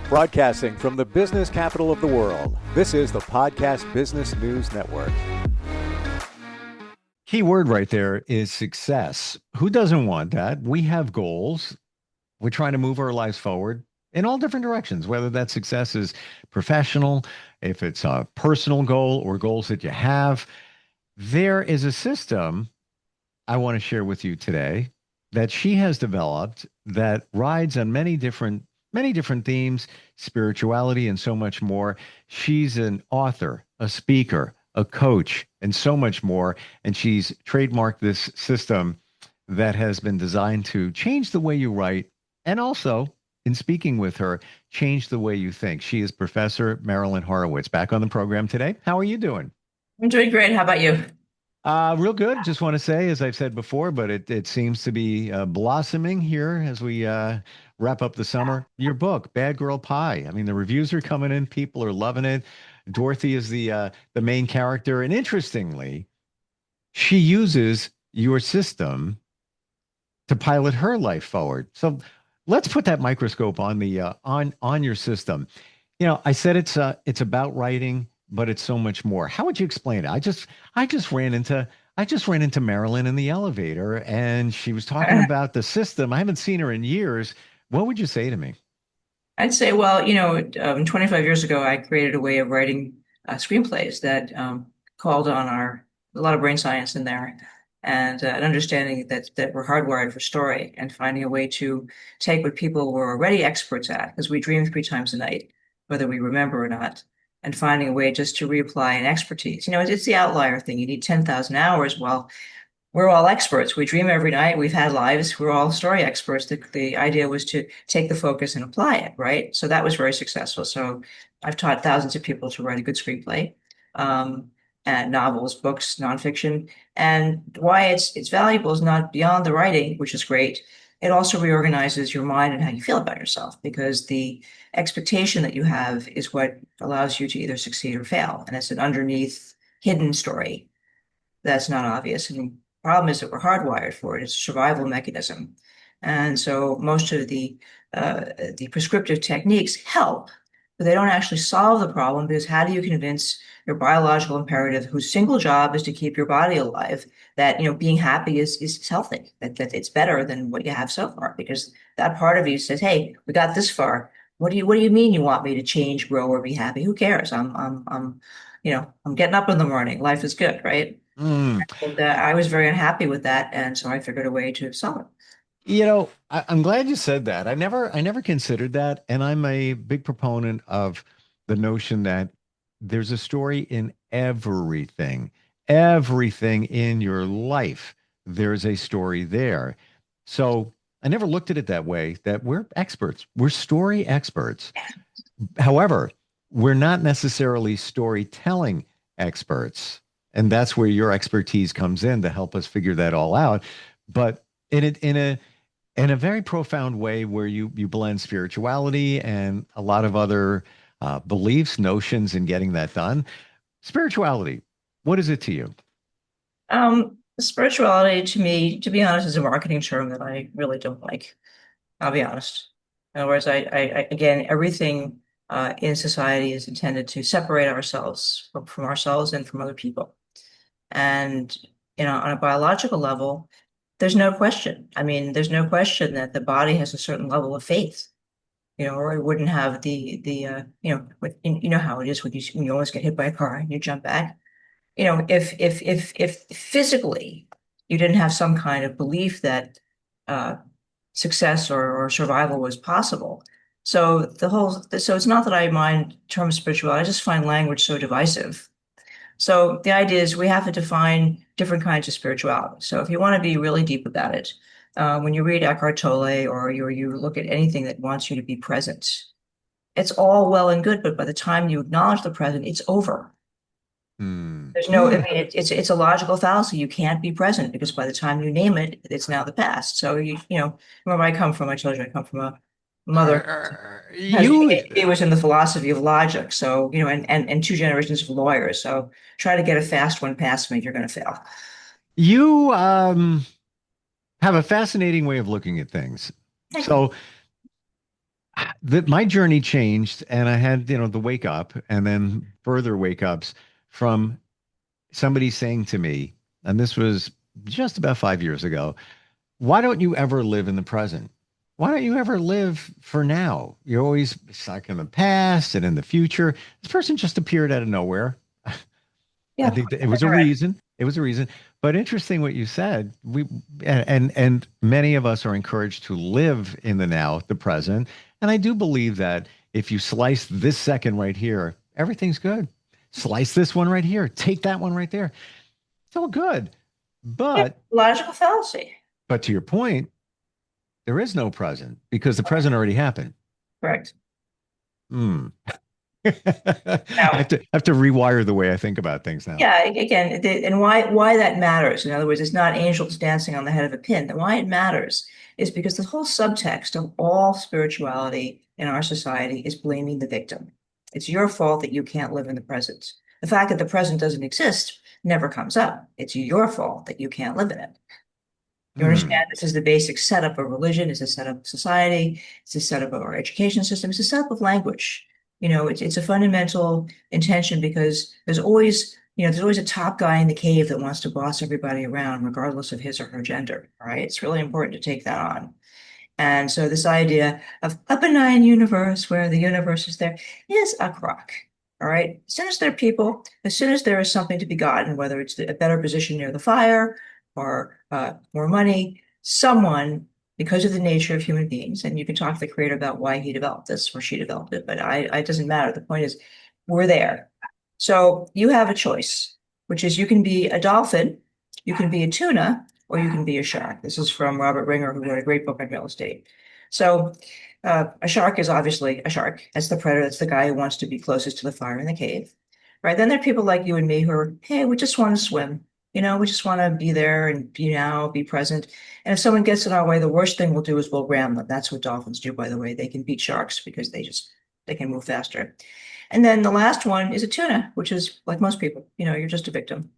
Broadcasting from the business capital of the world, this is the Podcast Business News Network. Key word right there is success. Who doesn't want that? We have goals. We're trying to move our lives forward in all different directions, whether that success is professional, if it's a personal goal or goals that you have. There is a system I want to share with you today that she has developed that rides on many different themes, spirituality and so much more. She's an author, a speaker, a coach, and so much more. And she's trademarked this system that has been designed to change the way you write and also, in speaking with her, change the way you think. She is Professor Marilyn Horowitz, back on the program today. How are you doing? I'm doing great. How about you? Real good. Just want to say, as I've said before, but it seems to be blossoming here as we wrap up the summer. Your book, Bad Girl Pie. I mean, the reviews are coming in. People are loving it. Dorothy is the main character, and interestingly, she uses your system to pilot her life forward. So let's put that microscope on the on your system. I said it's about writing, but it's so much more. How would you explain it? I just ran into Marilyn in the elevator, and she was talking about the system. I haven't seen her in years. What would you say to me? I'd say, well, 25 years ago, I created a way of writing screenplays that called on a lot of brain science in there and an understanding that we're hardwired for story and finding a way to take what people were already experts at, because we dream 3 times a night, whether we remember or not, and finding a way just to reapply an expertise. It's the outlier thing. You need 10,000 hours. Well, we're all experts. We dream every night. We've had lives. We're all story experts. The idea was to take the focus and apply it, right? So that was very successful. So I've taught thousands of people to write a good screenplay, and novels, books, nonfiction. And why it's valuable is not beyond the writing, which is great. It also reorganizes your mind and how you feel about yourself, because the expectation that you have is what allows you to either succeed or fail. And it's an underneath hidden story that's not obvious. And problem is that we're hardwired for it. It's a survival mechanism. And so most of the prescriptive techniques help, but they don't actually solve the problem, because how do you convince your biological imperative, whose single job is to keep your body alive, that being happy is healthy, that it's better than what you have so far? Because that part of you says, hey, we got this far. What do you mean you want me to change, grow, or be happy? Who cares? I'm getting up in the morning. Life is good, right? Mm. And I was very unhappy with that, and so I figured a way to solve it. I'm glad you said that. I never considered that, and I'm a big proponent of the notion that there's a story in everything, everything in your life. There's a story there. So I never looked at it that way, that we're experts. We're story experts. However, we're not necessarily storytelling experts. And that's where your expertise comes in to help us figure that all out. But in a very profound way, where you blend spirituality and a lot of other beliefs, notions in getting that done. Spirituality, what is it to you? Spirituality to me, to be honest, is a marketing term that I really don't like. I'll be honest. In other words, again, everything in society is intended to separate ourselves from ourselves and from other people. And, on a biological level, there's no question. I mean, there's no question that the body has a certain level of faith, or it wouldn't have you know how it is when you almost get hit by a car and you jump back. If physically you didn't have some kind of belief that uh, success or survival was possible. So it's not that I mind term spirituality. I just find language so divisive. So the idea is we have to define different kinds of spirituality. So if you want to be really deep about it, when you read Eckhart Tolle, or you look at anything that wants you to be present, it's all well and good, but by the time you acknowledge the present, it's over. Hmm. There's no, I mean, it's a logical fallacy. You can't be present, because by the time you name it, it's now the past. So remember, I come from, I told you, I come from a mother has You, it was in the philosophy of logic. So, and 2 generations of lawyers. So try to get a fast one past me, you're going to fail. you have a fascinating way of looking at things. Thank you. So My journey changed, and I had, the wake up and then further wake ups from somebody saying to me, and this was just about 5 years ago, why don't you ever live in the present? Why don't you ever live for now? You're always stuck in the past and in the future. This person just appeared out of nowhere. I Yeah, think that it was a correct. reason. It was a reason. But interesting what you said. And many of us are encouraged to live in the now, the present. And I do believe that if you slice this second right here, everything's good. Slice this one right here. Take that one right there. It's all good. Yeah, But logical fallacy. to your point, there is no present because the present already happened. Correct. Hmm. I Now, have to rewire the way I think about things now. yeah, again, and why that matters. In other words, it's not angels dancing on the head of a pin. And why it matters is because the whole subtext of all spirituality in our society is blaming the victim. It's your fault that you can't live in the present. The fact that the present doesn't exist never comes up. It's your fault that you can't live in it. You Hmm. understand? This is the basic setup of religion. It's a setup of society. It's a setup of our education system. It's a setup of language. It's a fundamental intention because there's always a top guy in the cave that wants to boss everybody around, regardless of his or her gender. All right. It's really important to take that on. And so this idea of a benign universe where the universe is there is a crock. All right. As soon as there are people, as soon as there is something to be gotten, whether it's a better position near the fire or more money, someone, because of the nature of human beings, and you can talk to the creator about why he developed this or she developed it, but it doesn't matter. The point is, we're there. So you have a choice, which is you can be a dolphin, you can be a tuna, or you can be a shark. This is from Robert Ringer, who wrote a great book on real estate. So a shark is obviously a shark. That's the predator. That's the guy who wants to be closest to the fire in the cave. Right. Then there are people like you and me who are, hey, we just want to swim. We just want to be there and be now, be present. And if someone gets in our way, the worst thing we'll do is we'll ram them. That's what dolphins do, by the way. They can beat sharks because they can move faster. And then the last one is a tuna, which is like most people, you're just a victim.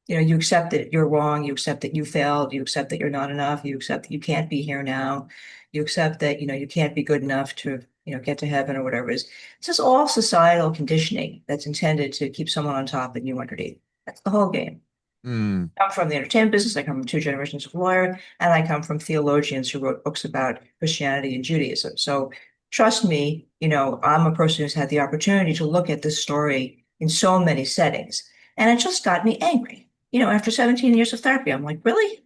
You accept that you're wrong, you accept that you failed, you accept that you're not enough, you accept that you can't be here now, you accept that, you can't be good enough to, get to heaven or whatever it is. It's just all societal conditioning that's intended to keep someone on top and you underneath. That's the whole game. Hmm. I come from the entertainment business, I come from two generations of lawyer, and I come from theologians who wrote books about Christianity and Judaism. So trust me, I'm a person who's had the opportunity to look at this story in so many settings. And it just got me angry. After 17 years of therapy, I'm like, really?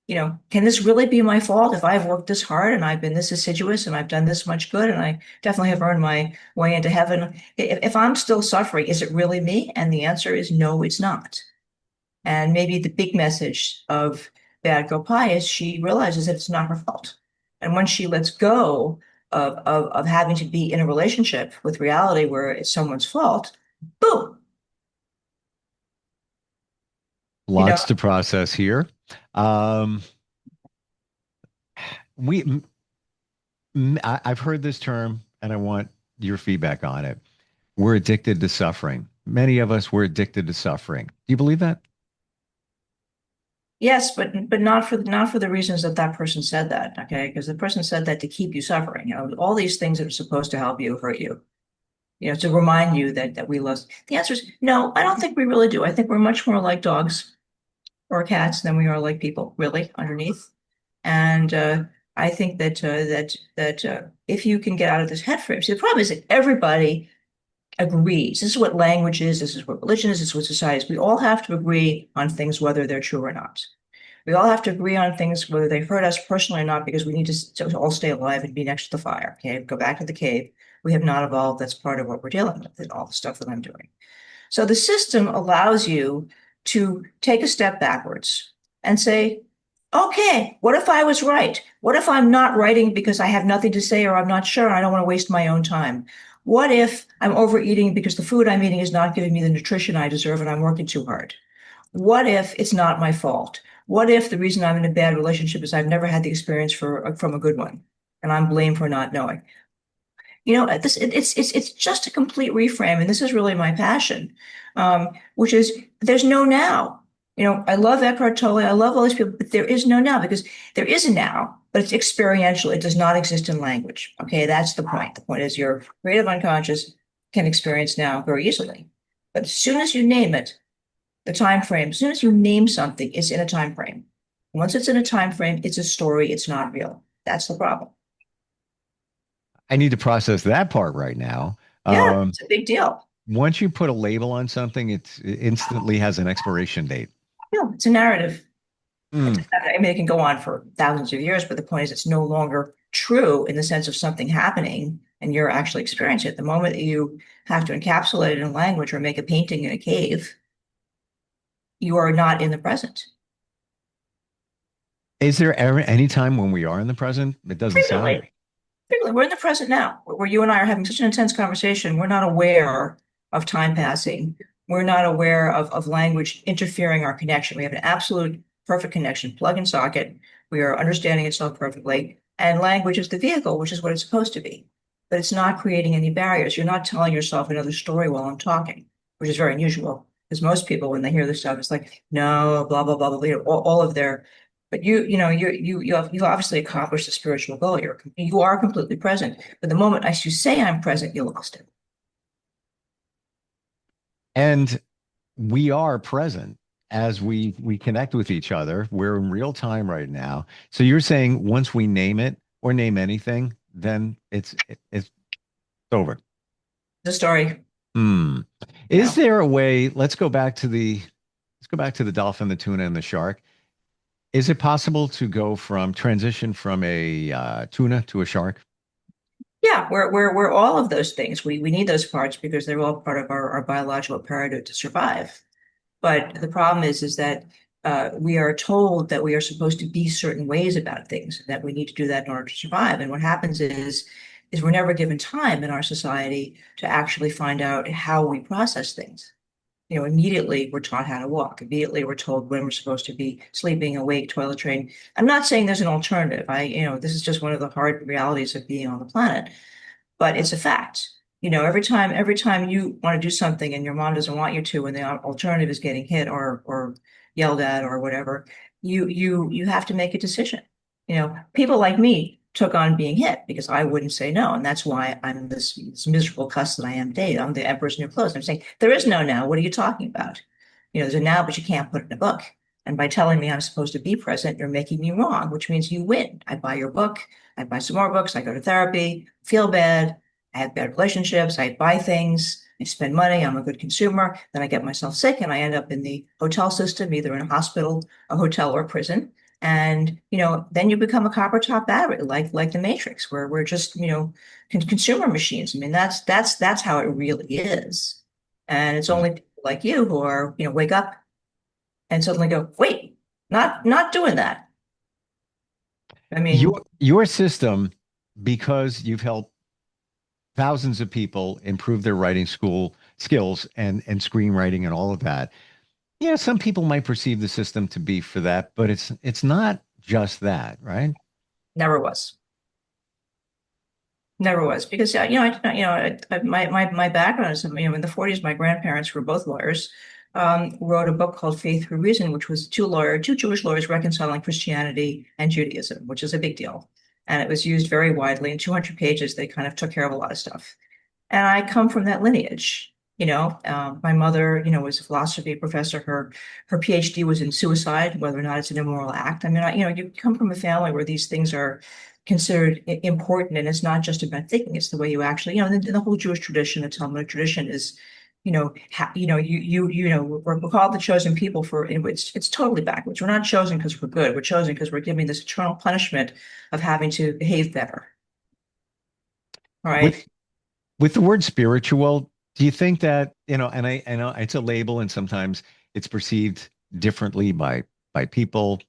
Can this really be my fault if I've worked this hard and I've been this assiduous and I've done this much good and I definitely have earned my way into heaven? If I'm still suffering, is it really me? And the answer is no, it's not. And maybe the big message of Bad Girl Pie is she realizes that it's not her fault. And once she lets go of having to be in a relationship with reality where it's someone's fault, boom, you know, Lots to process here. Um, we, I've heard this term, and I want your feedback on it. We're addicted to suffering. Many of us were addicted to suffering. Do you believe that? yes, but not for the reasons that that person said that, okay? Because the person said that to keep you suffering. All these things that are supposed to help you hurt you. To remind you that we lost. The answer is no, I don't think we really do. I think we're much more like dogs or cats than we are like people, really, underneath. And I think that if you can get out of this head frame, see, the problem is that everybody agrees. This is what language is. This is what religion is. This is what society is. We all have to agree on things, whether they're true or not. We all have to agree on things, whether they hurt us personally or not, because we need to all stay alive and be next to the fire. Okay, go back to the cave. We have not evolved. That's part of what we're dealing with and all the stuff that I'm doing. So the system allows you to take a step backwards and say, okay, what if I was right? What if I'm not writing because I have nothing to say or I'm not sure and I don't want to waste my own time? What if I'm overeating because the food I'm eating is not giving me the nutrition I deserve and I'm working too hard? What if it's not my fault? What if the reason I'm in a bad relationship is I've never had the experience from a good one and I'm blamed for not knowing? It's just a complete reframe, and this is really my passion, which is there's no now. I love Eckhart Tolle. I love all these people, but there is no now because there is a now, but it's experiential. It does not exist in language. Okay, that's the point. The point is your creative unconscious can experience now very easily. But as soon as you name it, the time frame, as soon as you name something, it's in a time frame. Once it's in a time frame, it's a story. It's not real. That's the problem. I need to process that part right now. Yeah, Um, it's a big deal. Once you put a label on something, it instantly has an expiration date. Yeah, it's a narrative. Mm. I mean, it can go on for thousands of years, but the point is it's no longer true in the sense of something happening and you're actually experiencing it. The moment that you have to encapsulate it in language or make a painting in a cave, you are not in the present. Is there ever any time when we are in the present? It doesn't sound Frequently, like. frequently, we're in the present now, where you and I are having such an intense conversation. We're not aware of time passing. We're not aware of language interfering our connection. We have an absolute perfect connection, plug and socket. We are understanding itself perfectly. And language is the vehicle, which is what it's supposed to be. But it's not creating any barriers. You're not telling yourself another story while I'm talking, which is very unusual. Because most people, when they hear this stuff, it's like, no, blah, blah, blah, blah, all of their but you've obviously accomplished the spiritual goal. You are completely present. But the moment as you say I'm present, you lost it. And we are present as we connect with each other. We're in real time right now. So you're saying once we name it or name anything, then it's over. The story, Hmm. you Is know. there a way? Let's go back to the dolphin, the tuna, and the shark. Is it possible to go from transition from a tuna to a shark? Yeah, we're all of those things. We need those parts because they're all part of our biological imperative to survive. But the problem is that we are told that we are supposed to be certain ways about things, that we need to do that in order to survive. And what happens is we're never given time in our society to actually find out how we process things. Immediately we're taught how to walk. Immediately we're told when we're supposed to be sleeping, awake, toilet train. I'm not saying there's an alternative. This is just one of the hard realities of being on the planet, but it's a fact. Every time you want to do something and your mom doesn't want you to, and the alternative is getting hit or yelled at or whatever, you have to make a decision. People like me took on being hit because I wouldn't say no, and that's why I'm this miserable cuss that I am today. I'm the emperor's new clothes. I'm saying there is no now. What are you talking about? There's a now, but you can't put it in a book. And by telling me I'm supposed to be present, you're making me wrong, which means you win. I buy your book. I buy some more books. I go to therapy, feel bad. I have bad relationships. I buy things. I spend money. I'm a good consumer. Then I get myself sick and I end up in the hotel system, either in a hospital, a hotel, or prison. And then you become a copper top battery, like the Matrix, where we're just consumer machines. I mean, that's how it really is. And it's only people like you who are wake up and suddenly go, wait, not doing that. I mean, Your system, because you've helped thousands of people improve their writing school skills and screenwriting and all of that. Yeah, some people might perceive the system to be for that, but it's not just that, right? never was. Never was because my background is in the 40s. My grandparents were both lawyers. Wrote a book called Faith Through Reason, which was two Jewish lawyers reconciling Christianity and Judaism, which is a big deal, and it was used very widely. In 200 pages, they kind of took care of a lot of stuff. And I come from that lineage. My mother, was a philosophy professor. Her PhD was in suicide, whether or not it's an immoral act. I mean, you come from a family where these things are considered important, and it's not just about thinking; it's the way you actually, the whole Jewish tradition, the Talmudic tradition is, we're called the chosen people for. It's totally backwards. We're not chosen because we're good. We're chosen because we're giving this eternal punishment of having to behave better. All With right. with the word spiritual, do you think that, and I know it's a label and sometimes it's perceived differently by people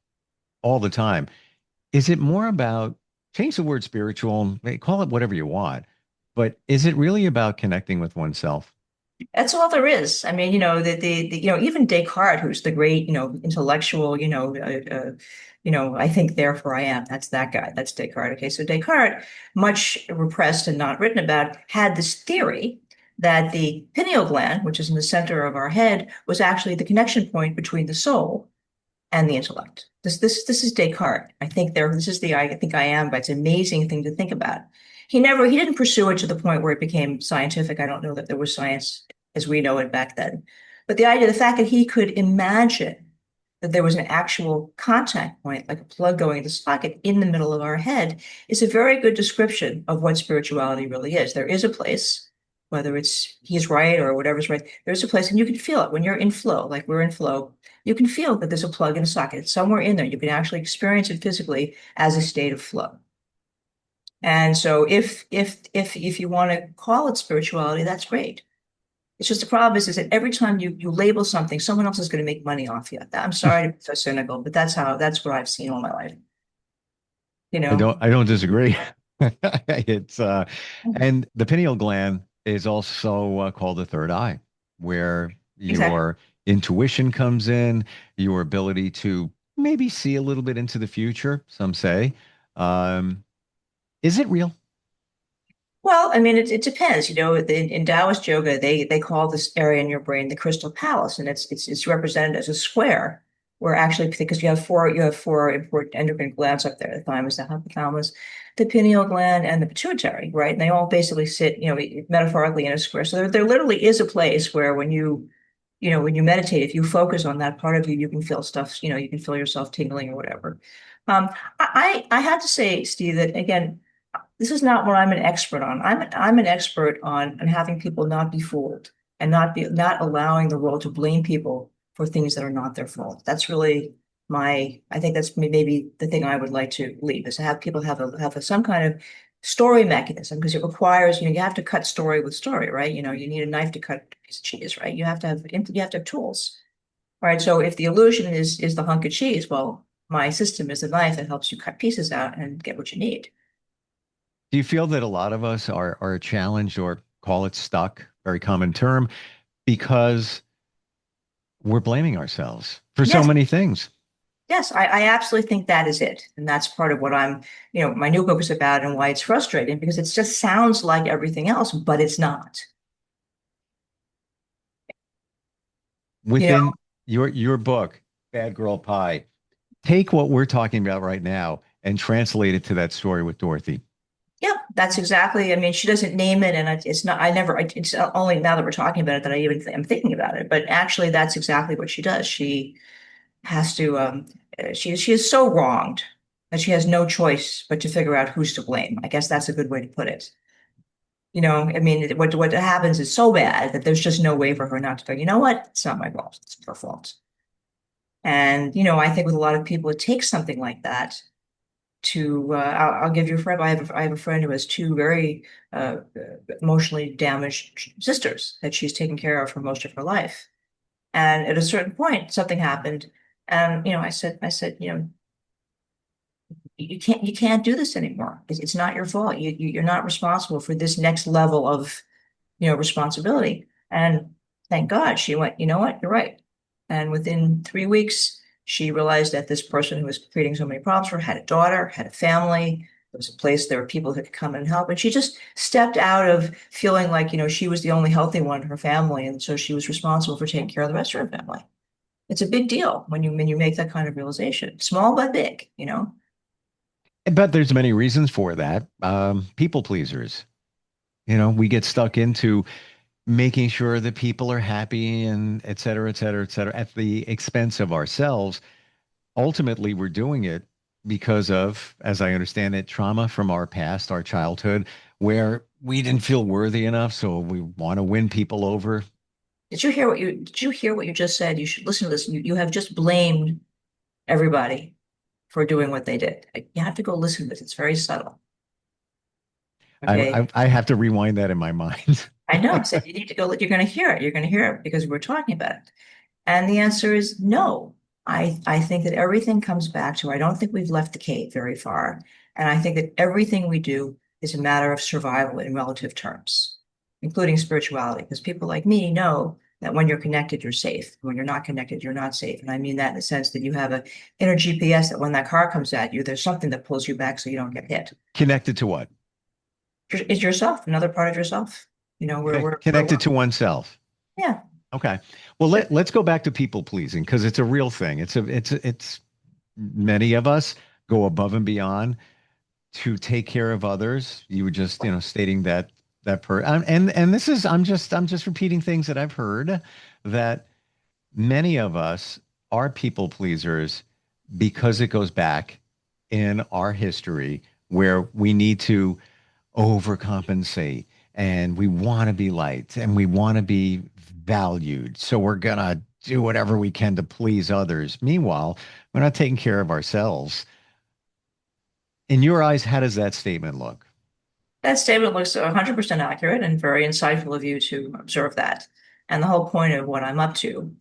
all the time. Is it more about change the word spiritual, call it whatever you want, but is it really about connecting with oneself? That's all there is. I mean, even Descartes, who's the great, intellectual, I think therefore I am. That's that guy. That's Descartes. Okay, so Descartes, much repressed and not written about, had this theory that the pineal gland, which is in the center of our head, was actually the connection point between the soul and the intellect. This is Descartes. I think this is the I think I am, but it's an amazing thing to think about. He didn't pursue it to the point where it became scientific. I don't know that there was science as we know it back then. But the fact that he could imagine that there was an actual contact point, like a plug going in the socket in the middle of our head, is a very good description of what spirituality really is. There is a place, whether it's he's right or whatever's right, there's a place, and you can feel it when you're in flow, like we're in flow. You can feel that there's a plug in a socket. It's somewhere in there. You can actually experience it physically as a state of flow. And so if you want to call it spirituality, that's great. It's just the problem is that every time you label something, someone else is going to make money off you. I'm sorry to be so cynical, but that's what I've seen all my life. You know? I don't disagree. It's and the pineal gland is also called the third eye, where Exactly. your intuition comes in, your ability to maybe see a little bit into the future, some say. Um, is it real? Well, I mean, it depends. In Taoist yoga, they call this area in your brain the crystal palace, and it's represented as a square, where actually because you have four important endocrine glands up there: the thymus, the hypothalamus, the pineal gland, and the pituitary, right? And they all basically sit, metaphorically in a square. So there literally is a place where when you meditate, if you focus on that part of you, you can feel stuff. You can feel yourself tingling or whatever. Um, I have to say, Steve, that again, this is not what I'm an expert on. I'm an expert on having people not be fooled and not allowing the world to blame people for things that are not their fault. That's really I think that's maybe the thing I would like to leave is to have people have some kind of story mechanism, because it requires, you have to cut story with story, right? You need a knife to cut a piece of cheese, right? You have to have tools. Right. So if the illusion is the hunk of cheese, well, my system is the knife that helps you cut pieces out and get what you need. Do you feel that a lot of us are challenged or call it stuck, very common term, because we're blaming ourselves for so Yes, many things? yes, I absolutely think that is it. And that's part of what my new book is about and why it's frustrating, because it just sounds like everything else, but it's not. You know, Within your book, Bad Girl Pie, take what we're talking about right now and translate it to that story with Dorothy. yeah, that's exactly. I mean, she doesn't name it, and it's not. It's only now that we're talking about it that I even am thinking about it. But actually, that's exactly what she does. She has to. She is so wronged that she has no choice but to figure out who's to blame. I guess that's a good way to put it. I mean, what happens is so bad that there's just no way for her not to go, you know what? It's not my fault. It's her fault. And, I think with a lot of people, it takes something like that to, I'll give you a friend. I have a friend who has two very emotionally damaged sisters that she's taken care of for most of her life. And at a certain point, something happened. And, I said, you can't do this anymore. It's not your fault. You're not responsible for this next level of responsibility. And thank God she went, you know what, you're right. And within 3 weeks, she realized that this person who was creating so many problems for her had a daughter, had a family. There was a place, there were people who could come and help. And she just stepped out of feeling like, she was the only healthy one in her family. And so she was responsible for taking care of the rest of her family. It's a big deal when you make that kind of realization, small but big. But there's many reasons for that. People pleasers. We get stuck into making sure that people are happy and et cetera, et cetera, et cetera, at the expense of ourselves. Ultimately, we're doing it because of, as I understand it, trauma from our past, our childhood, where we didn't feel worthy enough. So we want to win people over. Did you hear what you just said? You should listen to this. You have just blamed everybody for doing what they did. You have to go listen to this. It's very subtle. Okay. I have to rewind that in my mind. I know. I said you need to go. You're going to hear it. You're going to hear it because we're talking about it. And the answer is no. I think that everything comes back to, I don't think we've left the cave very far. And I think that everything we do is a matter of survival in relative terms, including spirituality, because people like me know that when you're connected, you're safe. When you're not connected, you're not safe. And I mean that in the sense that you have a inner GPS that when that car comes at you, there's something that pulls you back so you don't get hit. Connected to what? It's yourself, another part of yourself. You know, we're Connected to oneself. yeah. Okay. Well, let's go back to people pleasing because it's a real thing. It's many of us go above and beyond to take care of others. You were just, stating and this is I'm just repeating things that I've heard that many of us are people pleasers because it goes back in our history where we need to overcompensate and we want to be liked and we want to be valued. So we're going to do whatever we can to please others. Meanwhile, we're not taking care of ourselves. In your eyes, how does that statement look? That statement looks 100% accurate and very insightful of you to observe that. And the whole point of what I'm up to,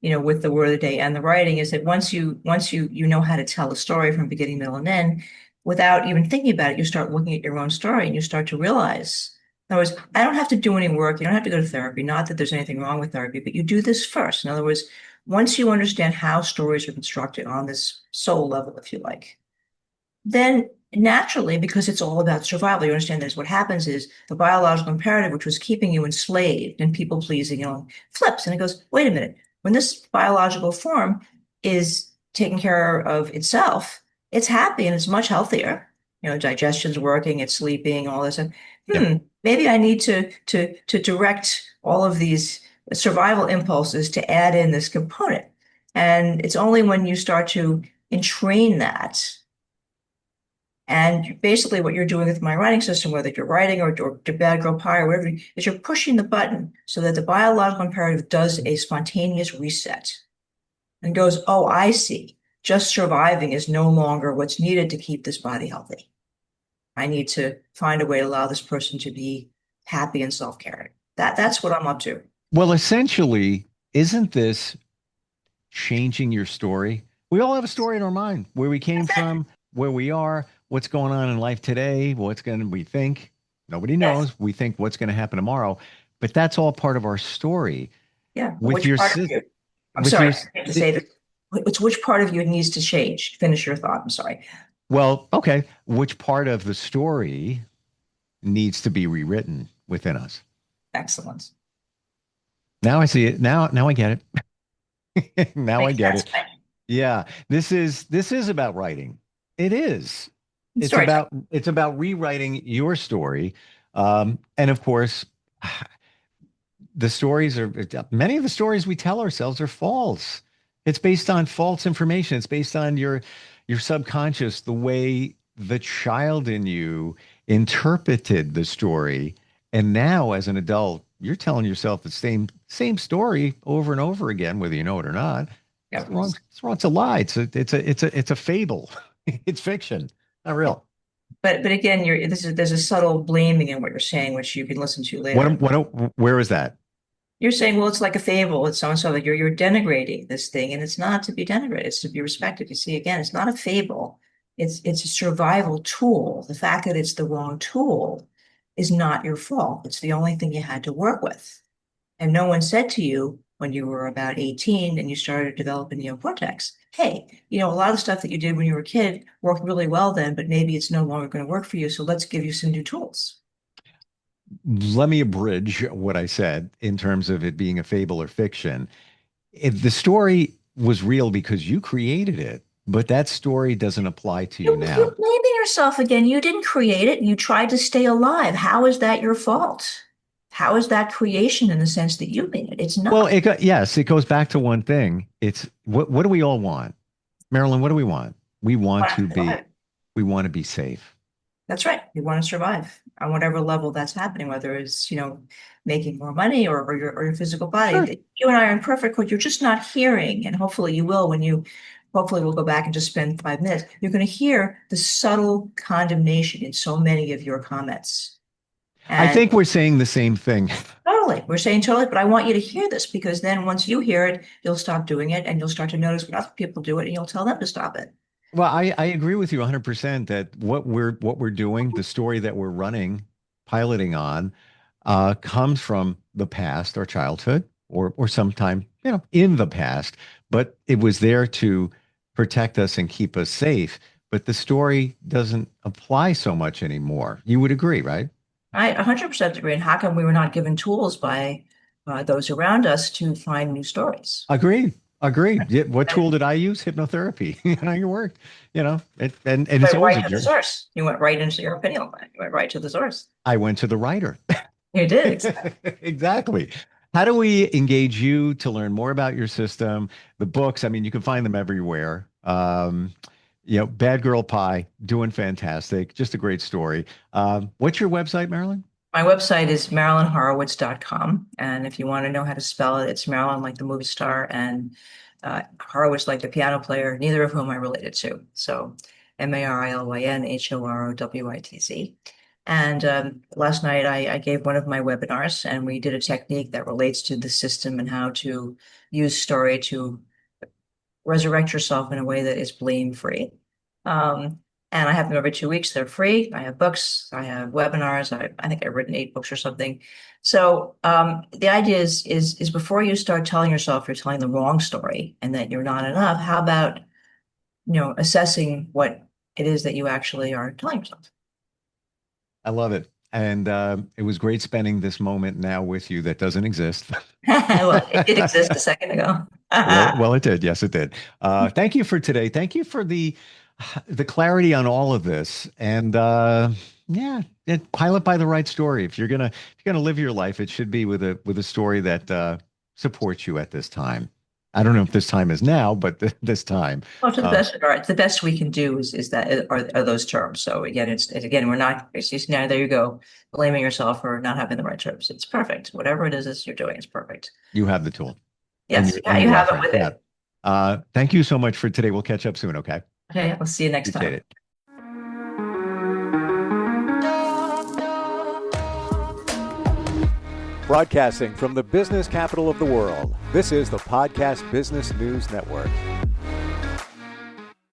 with the word of the day and the writing is that once you know how to tell a story from beginning, middle, and end, without even thinking about it, you start looking at your own story and you start to realize, in other words, I don't have to do any work. You don't have to go to therapy. Not that there's anything wrong with therapy, but you do this first. In other words, once you understand how stories are constructed on this soul level, if you like, then naturally, because it's all about survival, you understand this. What happens is the biological imperative, which was keeping you enslaved and people pleasing, flips and it goes, wait a minute. When this biological form is taking care of itself, it's happy and it's much healthier. Digestion's working, it's sleeping, all this. And Yep. maybe I need to direct all of these survival impulses to add in this component. And it's only when you start to entrain that. And basically what you're doing with my writing system, whether you're writing or Bad Girl Pie or whatever, is you're pushing the button so that the biological imperative does a spontaneous reset and goes, oh, I see. Just surviving is no longer what's needed to keep this body healthy. I need to find a way to allow this person to be happy and self-caring. That's what I'm up to. Well, essentially, isn't this changing your story? We all have a story in our mind, where we came from, where we are, what's going on in life today, we think. Nobody knows. Yes. We think what's going to happen tomorrow, but that's all part of our story. Yeah. With Which your part of you? I'm with sorry, your I have to say that. It's which part of you needs to change? Finish your thought. I'm sorry. well, okay, which part of the story needs to be rewritten within us? Excellent. Now I see it. Now I get it. Now I Makes get sense. it. Yeah, this is about writing. It is. Story. It's about rewriting your story. And of course, the stories are many of the stories we tell ourselves are false. It's based on false information. It's based on your subconscious, the way the child in you interpreted the story. And now as an adult, you're telling yourself the same story over and over again, whether you know it or not. Yeah. It's wrong. It's wrong. It's a lie. It's a fable. It's fiction. Not real. But again, there's a subtle blaming in what you're saying, which you can listen to later. Where is that? You're saying, well, it's like a fable. It's so and so that you're denigrating this thing, and it's not to be denigrated. It's to be respected. You see, again, it's not a fable. It's a survival tool. The fact that it's the wrong tool is not your fault. It's the only thing you had to work with. And no one said to you when you were about 18 and you started developing neocortex, hey, a lot of the stuff that you did when you were a kid worked really well then, but maybe it's no longer going to work for you. So let's give you some new tools. Let me abridge what I said in terms of it being a fable or fiction. If the story was real because you created it, but that story doesn't apply to you now. You're blaming yourself again. You didn't create it. You tried to stay alive. How is that your fault? How is that creation in the sense that you made it? It's not. Well, yes, it goes back to one thing. It's what do we all want? Marilyn, what do we want? We want to be safe. That's right. You want to survive on whatever level that's happening, whether it's, making more money or your physical body. Sure. You and I are imperfect, what you're just not hearing. And hopefully you will hopefully we'll go back and just spend 5 minutes. You're going to hear the subtle condemnation in so many of your comments. I think we're saying the same thing. Totally. We're saying totally, but I want you to hear this because then once you hear it, you'll stop doing it and you'll start to notice when other people do it and you'll tell them to stop it. Well, I agree with you 100% that what we're doing, the story that we're piloting on, comes from the past, our childhood, or sometime, in the past, but it was there to protect us and keep us safe. But the story doesn't apply so much anymore. You would agree, right? I 100% agree. And how come we were not given tools by those around us to find new stories? Agreed. Agreed. Yeah, what And tool did I use? Hypnotherapy. You worked, and it's went always right a to the journey. source. You went right into your opinion line. You went right to the source. I went to the writer. You did exactly. Exactly. How do we engage you to learn more about your system? The books, I mean, you can find them everywhere. Bad Girl Pie, doing fantastic. Just a great story. What's your website, Marilyn? My website is marilynhorowitz.com. And if you want to know how to spell it, it's Marilyn like the movie star and Horowitz like the piano player, neither of whom I'm related to. So MarilynHorowitz. And last night I gave one of my webinars and we did a technique that relates to the system and how to use story to resurrect yourself in a way that is blame free. And I have them every 2 weeks. They're free. I have books. I have webinars. I think I've written 8 books or something. So the idea is before you start telling yourself you're telling the wrong story and that you're not enough, how about assessing what it is that you actually are telling yourself? I love it. And it was great spending this moment now with you that doesn't exist. Well, it did exist a second ago. Well, it did. Yes, it did. Thank you for today. Thank you for the clarity on all of this. And yeah, pilot by the right story. If you're gonna live your life, it should be with a story that supports you at this time. I don't know if this time is now, but this time. Well, to the best, all right, the best we can do is that are those terms. So again, again, we're not, it's just now there you go, blaming yourself for not having the right terms. It's perfect. Whatever it is you're doing, it's perfect. You have the tool. Yes, And yeah, you you're have it offering with that. it. Thank you so much for today. We'll catch up soon, okay? Okay, we'll see you next Appreciate time. it. Broadcasting from the business capital of the world, this is the Podcast Business News Network.